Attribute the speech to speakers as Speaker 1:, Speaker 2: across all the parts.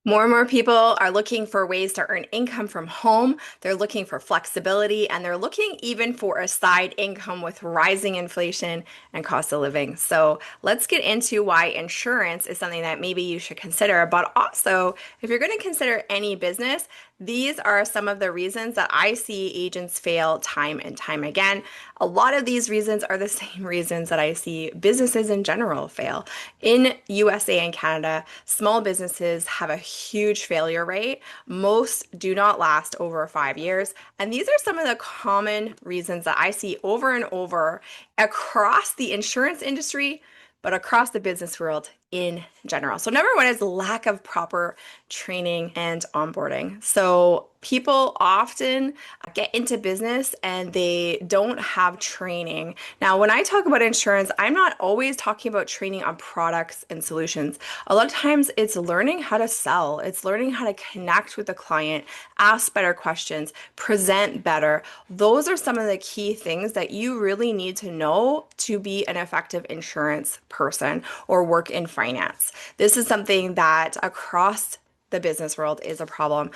Speaker 1: More and more people are looking for ways to earn income from home. They're looking for flexibility and they're looking even for a side income with rising inflation and cost of living. So let's get into why insurance is something that maybe you should consider. But also, if you're going to consider any business, these are some of the reasons that I see agents fail time and time again. A lot of these reasons are the same reasons that I see businesses in general fail. In USA and Canada, small businesses have a huge failure rate. Most do not last over 5 years. And these are some of the common reasons that I see over and over across the insurance industry, but across the business world in general. So number one is lack of proper training and onboarding. So people often get into business and they don't have training. Now, when I talk about insurance, I'm not always talking about training on products and solutions. A lot of times it's learning how to sell. It's learning how to connect with the client, ask better questions, present better. Those are some of the key things that you really need to know to be an effective insurance person or work in finance. This is something that across the business world is a problem.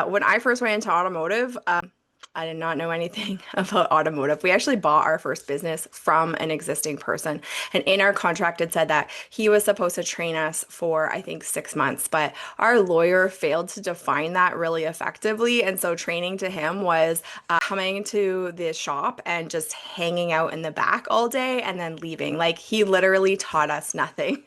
Speaker 1: When I first went into automotive, I did not know anything about automotive. We actually bought our first business from an existing person. And in our contract, it said that he was supposed to train us for, I think, 6 months. But our lawyer failed to define that really effectively. And so training to him was coming to the shop and just hanging out in the back all day and then leaving. Like he literally taught us nothing.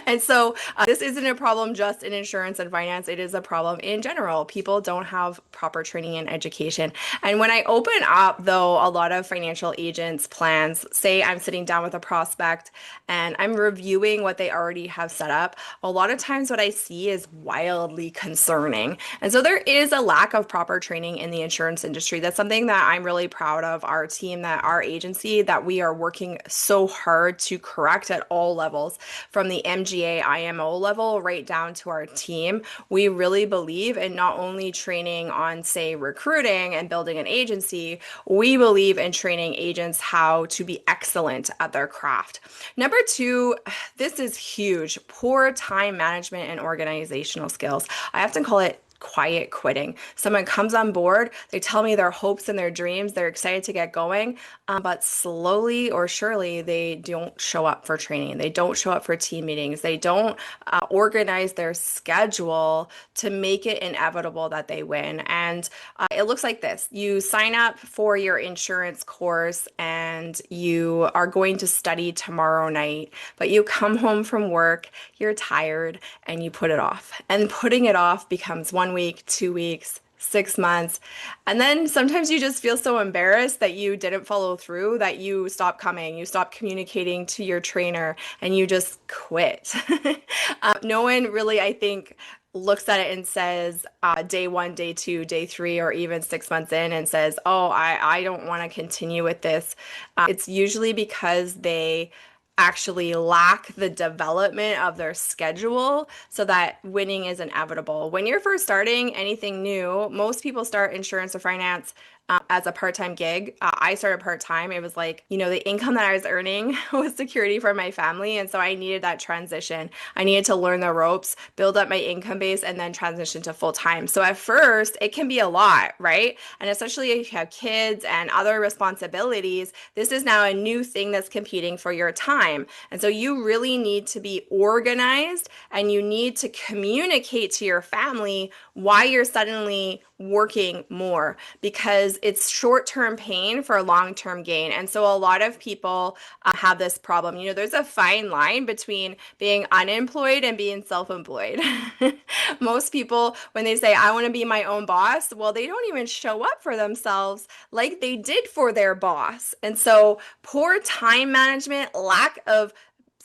Speaker 1: And so this isn't a problem just in insurance and finance. It is a problem in general. People don't have proper training and education. And when I open up, though, a lot of financial agents' plans, say I'm sitting down with a prospect and I'm reviewing what they already have set up, a lot of times what I see is wildly concerning. And so there is a lack of proper training in the insurance industry. That's something that I'm really proud of our team, that our agency, that we are working so hard to correct at all levels, from the MGA, IMO level right down to our team. We really believe in not only training on, say, recruiting and building an agency, we believe in training agents how to be excellent at their craft. Number two, this is huge, poor time management and organizational skills. I often call it quiet quitting. Someone comes on board, they tell me their hopes and their dreams, they're excited to get going, but slowly or surely they don't show up for training. They don't show up for team meetings. They don't organize their schedule to make it inevitable that they win. And it looks like this. You sign up for your insurance course and you are going to study tomorrow night, but you come home from work, you're tired, and you put it off. And putting it off becomes 1 week, 2 weeks, 6 months. And then sometimes you just feel so embarrassed that you didn't follow through that you stop coming, you stop communicating to your trainer, and you just quit. No one really, I think, looks at it and says day one, day two, day three, or even 6 months in and says, oh, I don't want to continue with this. It's usually because they actually lack the development of their schedule so that winning is inevitable. When you're first starting anything new, most people start insurance or finance as a part-time gig. I started part-time. It was like, the income that I was earning was security for my family. And so I needed that transition. I needed to learn the ropes, build up my income base, and then transition to full-time. So at first, it can be a lot, right? And especially if you have kids and other responsibilities, this is now a new thing that's competing for your time. And so you really need to be organized and you need to communicate to your family why you're suddenly working more, because it's short-term pain for long-term gain. And so a lot of people have this problem. There's a fine line between being unemployed and being self-employed. Most people, when they say, I want to be my own boss, well, they don't even show up for themselves like they did for their boss. And so poor time management, lack of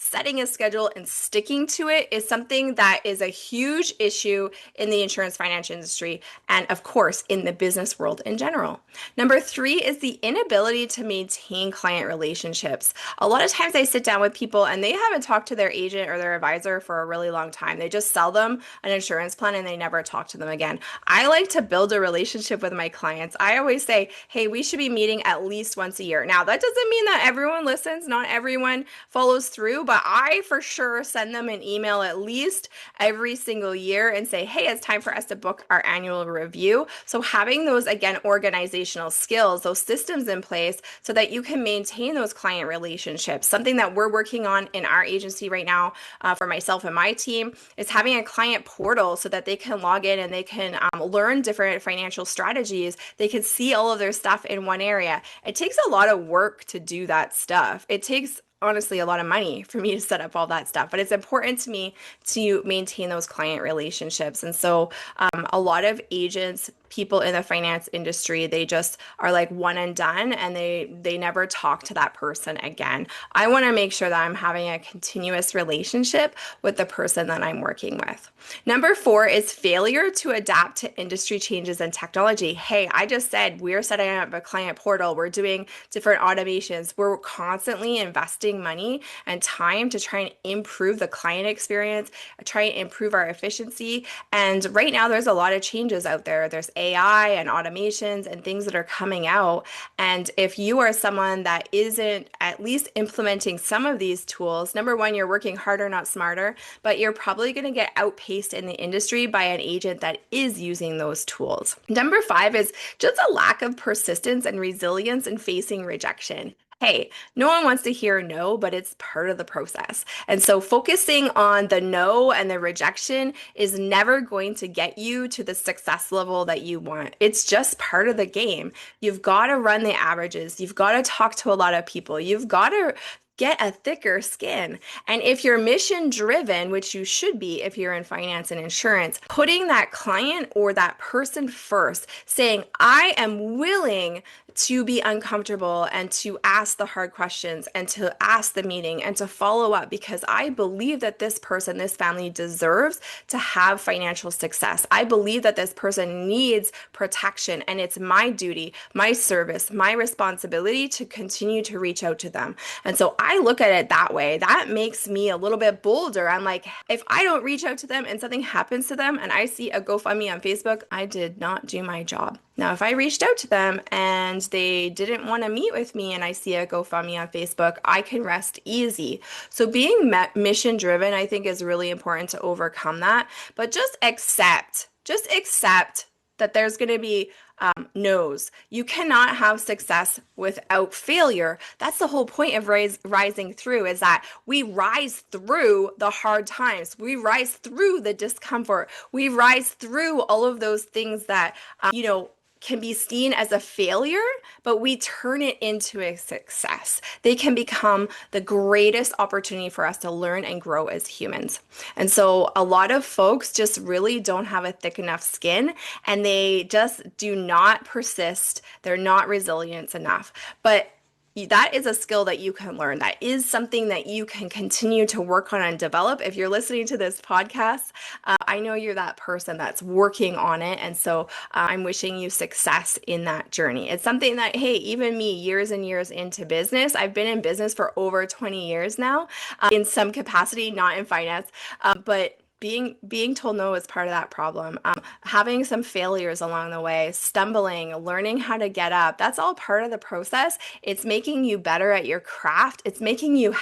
Speaker 1: setting a schedule and sticking to it is something that is a huge issue in the insurance finance industry and, of course, in the business world in general. Number three is the inability to maintain client relationships. A lot of times I sit down with people and they haven't talked to their agent or their advisor for a really long time. They just sell them an insurance plan and they never talk to them again. I like to build a relationship with my clients. I always say, hey, we should be meeting at least once a year. Now, that doesn't mean that everyone listens, not everyone follows through, but I for sure send them an email at least every single year and say, hey, it's time for us to book our annual review. So having those, again, organizational skills, those systems in place so that you can maintain those client relationships. Something that we're working on in our agency right now for myself and my team is having a client portal so that they can log in and they can learn different financial strategies. They can see all of their stuff in one area. It takes a lot of work to do that stuff. It takes honestly a lot of money for me to set up all that stuff, but it's important to me to maintain those client relationships. And so a lot of agents, people in the finance industry, they just are like one and done, and they never talk to that person again. I want to make sure that I'm having a continuous relationship with the person that I'm working with. Number 4 is failure to adapt to industry changes and technology. Hey, I just said we're setting up a client portal. We're doing different automations. We're constantly investing money and time to try and improve the client experience, try and improve our efficiency. And right now, there's a lot of changes out there. There's AI and automations and things that are coming out. And if you are someone that isn't at least implementing some of these tools, number 1, you're working harder, not smarter, but you're probably going to get outpaced in the industry by an agent that is using those tools. Number 5 is just a lack of persistence and resilience in facing rejection. Hey, no one wants to hear no, but it's part of the process. And so focusing on the no and the rejection is never going to get you to the success level that you want. It's just part of the game. You've got to run the averages. You've got to talk to a lot of people. You've got to get a thicker skin. And if you're mission driven, which you should be if you're in finance and insurance, putting that client or that person first, saying, I am willing to be uncomfortable and to ask the hard questions and to ask the meeting and to follow up because I believe that this person, this family deserves to have financial success. I believe that this person needs protection, and it's my duty, my service, my responsibility to continue to reach out to them. And so I look at it that way. That makes me a little bit bolder. I'm like, if I don't reach out to them and something happens to them and I see a GoFundMe on Facebook, I did not do my job. Now, if I reached out to them and they didn't want to meet with me and I see a GoFundMe on Facebook, I can rest easy. So being mission driven, I think, is really important to overcome that. But just accept that there's going to be no's. You cannot have success without failure. That's the whole point of rising through, is that we rise through the hard times. We rise through the discomfort. We rise through all of those things that, can be seen as a failure, but we turn it into a success. They can become the greatest opportunity for us to learn and grow as humans. And so a lot of folks just really don't have a thick enough skin, and they just do not persist. They're not resilient enough. But that is a skill that you can learn. That is something that you can continue to work on and develop. If you're listening to this podcast, I know you're that person that's working on it. And so I'm wishing you success in that journey. It's something that, hey, even me, years and years into business, I've been in business for over 20 years now, in some capacity, not in finance, but being told no is part of that problem. Having some failures along the way, stumbling, learning how to get up, that's all part of the process. It's making you better at your craft. It's making you,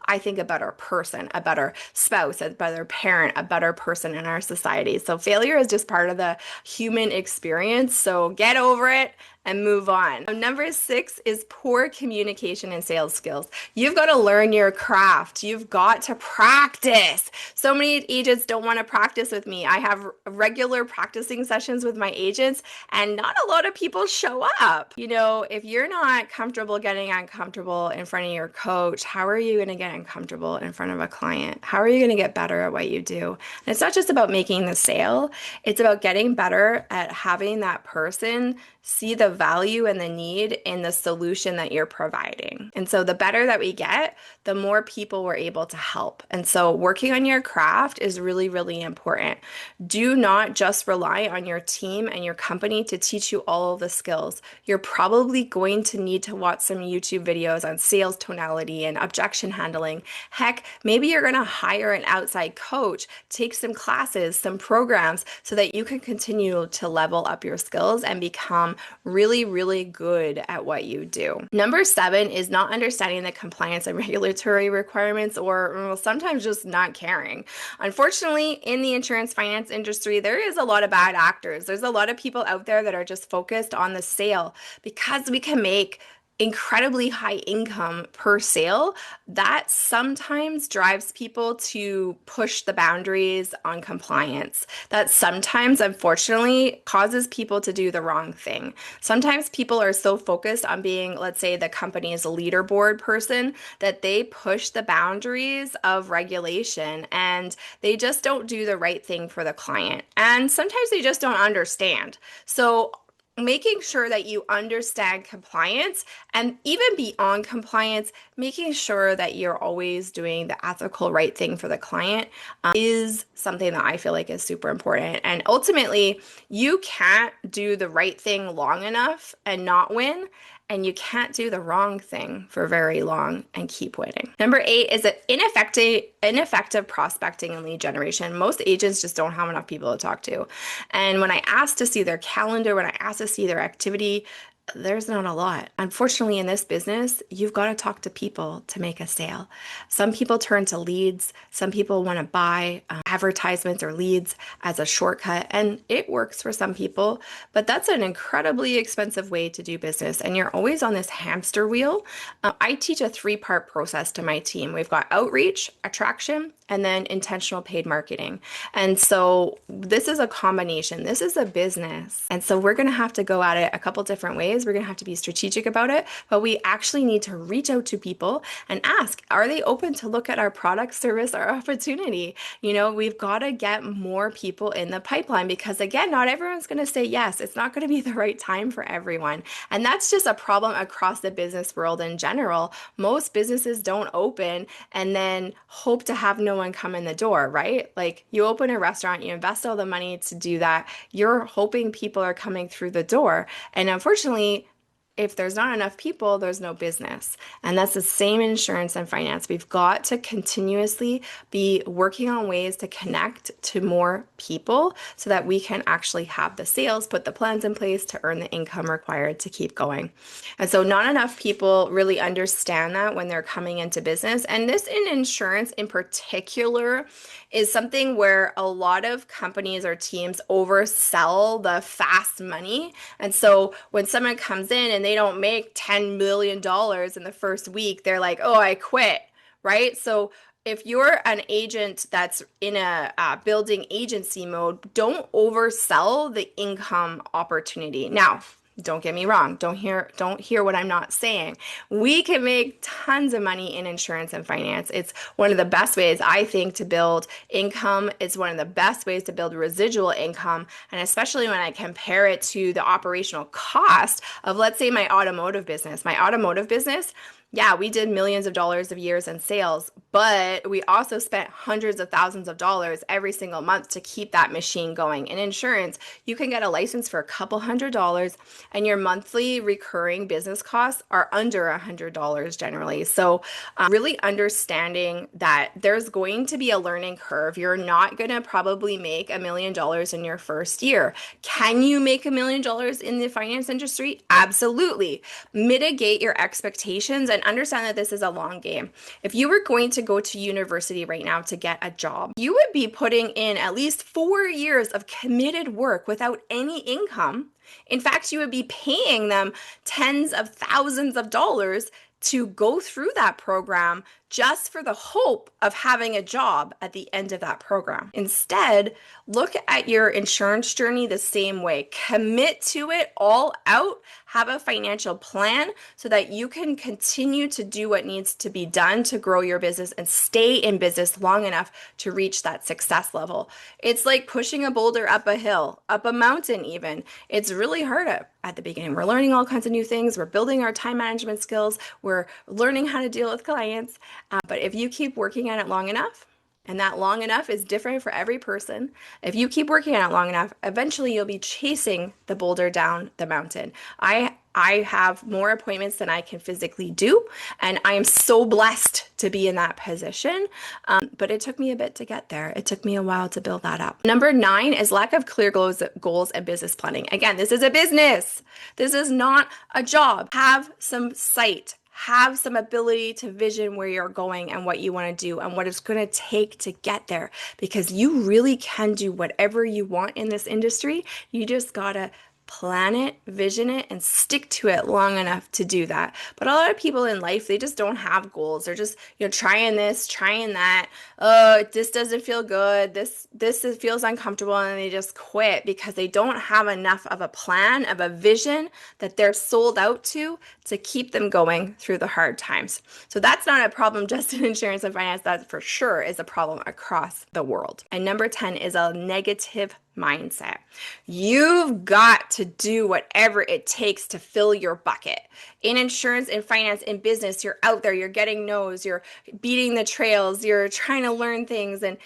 Speaker 1: I think, a better person, a better spouse, a better parent, a better person in our society. So failure is just part of the human experience. So get over it and move on. Number 6 is poor communication and sales skills. You've got to learn your craft. You've got to practice. So many agents don't want to practice with me. I have regular practicing sessions with my agents, and not a lot of people show up. If you're not comfortable getting uncomfortable in front of your coach, how are you going to get uncomfortable in front of a client? How are you going to get better at what you do? And it's not just about making the sale. It's about getting better at having that person see the value and the need in the solution that you're providing. And so the better that we get, the more people we're able to help. And so working on your craft is really, really important. Do not just rely on your team and your company to teach you all of the skills. You're probably going to need to watch some YouTube videos on sales tonality and objection handling. Heck, maybe you're going to hire an outside coach, take some classes, some programs, so that you can continue to level up your skills and become really really, really good at what you do. Number 7 is not understanding the compliance and regulatory requirements, or well, sometimes just not caring. Unfortunately, in the insurance finance industry, there is a lot of bad actors. There's a lot of people out there that are just focused on the sale because we can make incredibly high income per sale. That sometimes drives people to push the boundaries on compliance. That sometimes, unfortunately, causes people to do the wrong thing. Sometimes people are so focused on being, let's say, the company's leaderboard person that they push the boundaries of regulation and they just don't do the right thing for the client. And sometimes they just don't understand. So making sure that you understand compliance and even beyond compliance, making sure that you're always doing the ethical right thing for the client is something that I feel like is super important. And ultimately, you can't do the right thing long enough and not win. And you can't do the wrong thing for very long and keep winning. Number 8 is that ineffective prospecting and lead generation. Most agents just don't have enough people to talk to. And when I ask to see their calendar, when I ask to see their activity, there's not a lot. Unfortunately, in this business, you've got to talk to people to make a sale. Some people turn to leads. Some people want to buy advertisements or leads as a shortcut, and it works for some people, but that's an incredibly expensive way to do business, and you're always on this hamster wheel. I teach a 3-part process to my team. We've got outreach, attraction, and then intentional paid marketing. And so this is a combination. This is a business. And so we're going to have to go at it a couple different ways. We're going to have to be strategic about it, but we actually need to reach out to people and ask, are they open to look at our product, service, or opportunity? You know, we've got to get more people in the pipeline because again, not everyone's going to say yes. It's not going to be the right time for everyone. And that's just a problem across the business world in general. Most businesses don't open and then hope to have no one come in the door, right? Like you open a restaurant, you invest all the money to do that. You're hoping people are coming through the door. And unfortunately, if there's not enough people, there's no business. And that's the same in insurance and finance. We've got to continuously be working on ways to connect to more people so that we can actually have the sales, put the plans in place to earn the income required to keep going. And so not enough people really understand that when they're coming into business. And this in insurance in particular is something where a lot of companies or teams oversell the fast money. And so when someone comes in and they don't make $10 million in the first week, they're like, oh, I quit, right? So if you're an agent that's in a building agency mode, don't oversell the income opportunity. Now, don't get me wrong. Don't hear what I'm not saying. We can make tons of money in insurance and finance. It's one of the best ways I think to build income. It's one of the best ways to build residual income. And especially when I compare it to the operational cost of, let's say, my automotive business. My automotive business, yeah, we did millions of dollars of years in sales, but we also spent hundreds of thousands of dollars every single month to keep that machine going. In insurance, you can get a license for a couple $100s and your monthly recurring business costs are under $100 generally. So really understanding that there's going to be a learning curve. You're not going to probably make $1 million in your first year. Can you make $1 million in the finance industry? Absolutely. Mitigate your expectations and understand that this is a long game. If you were going to go to university right now to get a job, you would be putting in at least 4 years of committed work without any income. In fact, you would be paying them tens of thousands of dollars to go through that program just for the hope of having a job at the end of that program. Instead, look at your insurance journey the same way. Commit to it all out. Have a financial plan so that you can continue to do what needs to be done to grow your business and stay in business long enough to reach that success level. It's like pushing a boulder up a hill, up a mountain even. It's really hard at the beginning. We're learning all kinds of new things. We're building our time management skills. We're learning how to deal with clients. But if you keep working at it long enough, and that long enough is different for every person. If you keep working at it long enough, eventually you'll be chasing the boulder down the mountain. I I have more appointments than I can physically do. And I am so blessed to be in that position. But it took me a bit to get there. It took me a while to build that up. Number 9 is lack of clear goals and business planning. Again, this is a business. This is not a job. Have some sight. Have some ability to vision where you're going and what you want to do and what it's going to take to get there, because you really can do whatever you want in this industry. You just got to plan it, vision it, and stick to it long enough to do that. But a lot of people in life, they just don't have goals. They're just, trying this, trying that. Oh, this doesn't feel good. This feels uncomfortable, and they just quit because they don't have enough of a plan, of a vision that they're sold out to keep them going through the hard times. So that's not a problem just in insurance and finance. That for sure is a problem across the world. And number 10 is a negative mindset. You've got to do whatever it takes to fill your bucket. In insurance, in finance, in business, you're out there, you're getting no's, you're beating the trails, you're trying to learn things. And,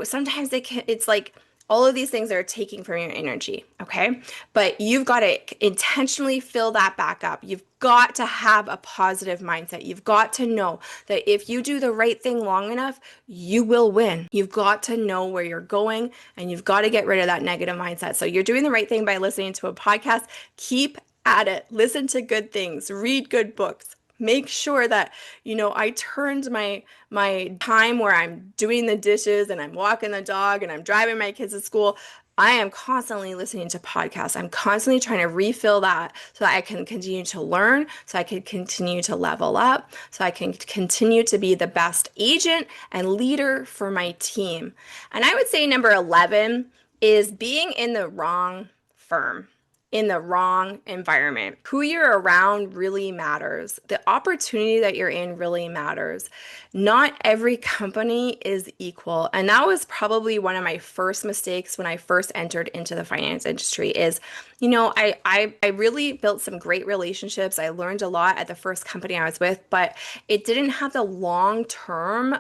Speaker 1: sometimes it's like, all of these things are taking from your energy, okay? But you've got to intentionally fill that back up. You've got to have a positive mindset. You've got to know that if you do the right thing long enough, you will win. You've got to know where you're going, and you've got to get rid of that negative mindset. So you're doing the right thing by listening to a podcast. Keep at it. Listen to good things. Read good books. Make sure that, I turned my time where I'm doing the dishes and I'm walking the dog and I'm driving my kids to school. I am constantly listening to podcasts. I'm constantly trying to refill that so that I can continue to learn, so I can continue to level up, so I can continue to be the best agent and leader for my team. And I would say number 11 is being in the wrong firm, in the wrong environment. Who you're around really matters. The opportunity that you're in really matters. Not every company is equal. And that was probably one of my first mistakes when I first entered into the finance industry is, I really built some great relationships. I learned a lot at the first company I was with, but it didn't have the long-term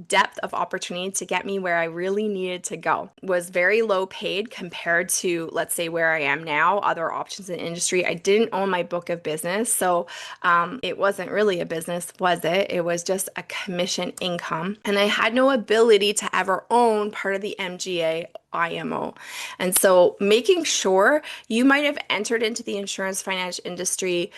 Speaker 1: depth of opportunity to get me where I really needed to go. Was very low paid compared to, let's say, where I am now, other options in industry. I didn't own my book of business, so it wasn't really a business, was it? It was just a commission income. And I had no ability to ever own part of the MGA IMO. And so making sure you might have entered into the insurance finance industry,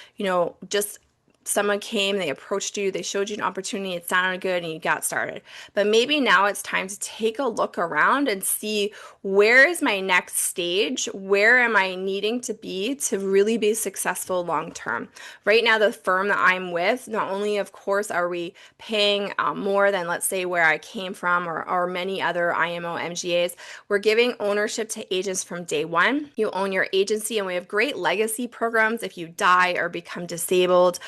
Speaker 1: just someone came, they approached you, they showed you an opportunity, it sounded good, and you got started. But maybe now it's time to take a look around and see, where is my next stage? Where am I needing to be to really be successful long term? Right now, the firm that I'm with, not only, of course, are we paying more than, let's say, where I came from or many other IMO MGAs, we're giving ownership to agents from day one. You own your agency, and we have great legacy programs. If you die or become disabled,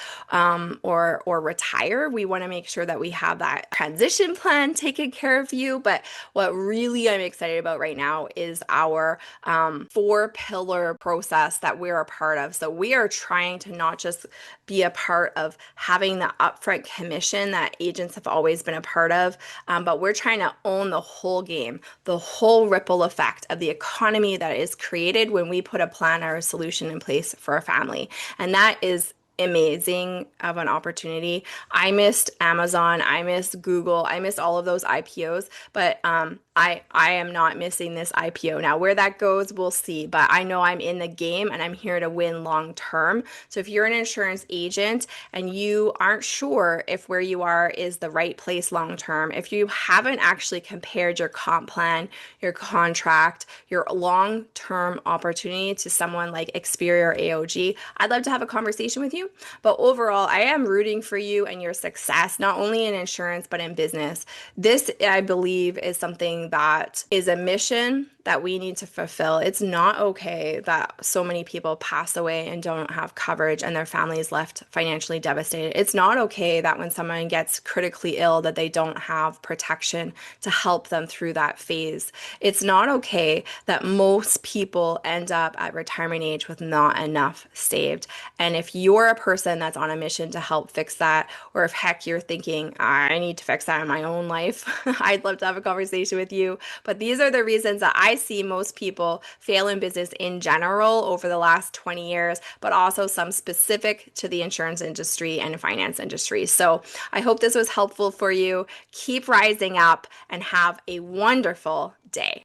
Speaker 1: or retire, we want to make sure that we have that transition plan taken care of you. But what really I'm excited about right now is our 4-pillar process that we're a part of. So we are trying to not just be a part of having the upfront commission that agents have always been a part of, but we're trying to own the whole game, the whole ripple effect of the economy that is created when we put a plan or a solution in place for a family. And that is amazing of an opportunity. I missed Amazon, I missed Google, I missed all of those IPOs, but I am not missing this IPO. Now, where that goes, we'll see, but I know I'm in the game and I'm here to win long term. So if you're an insurance agent and you aren't sure if where you are is the right place long term, if you haven't actually compared your comp plan, your contract, your long term opportunity to someone like Xperia or AOG, I'd love to have a conversation with you. But overall, I am rooting for you and your success, not only in insurance, but in business. This, I believe, is something that is a mission that we need to fulfill. It's not okay that so many people pass away and don't have coverage and their family is left financially devastated. It's not okay that when someone gets critically ill that they don't have protection to help them through that phase. It's not okay that most people end up at retirement age with not enough saved. And if you're a person that's on a mission to help fix that, or if heck you're thinking, I need to fix that in my own life, I'd love to have a conversation with you. But these are the reasons that I see most people fail in business in general over the last 20 years, but also some specific to the insurance industry and finance industry. So I hope this was helpful for you. Keep rising up and have a wonderful day.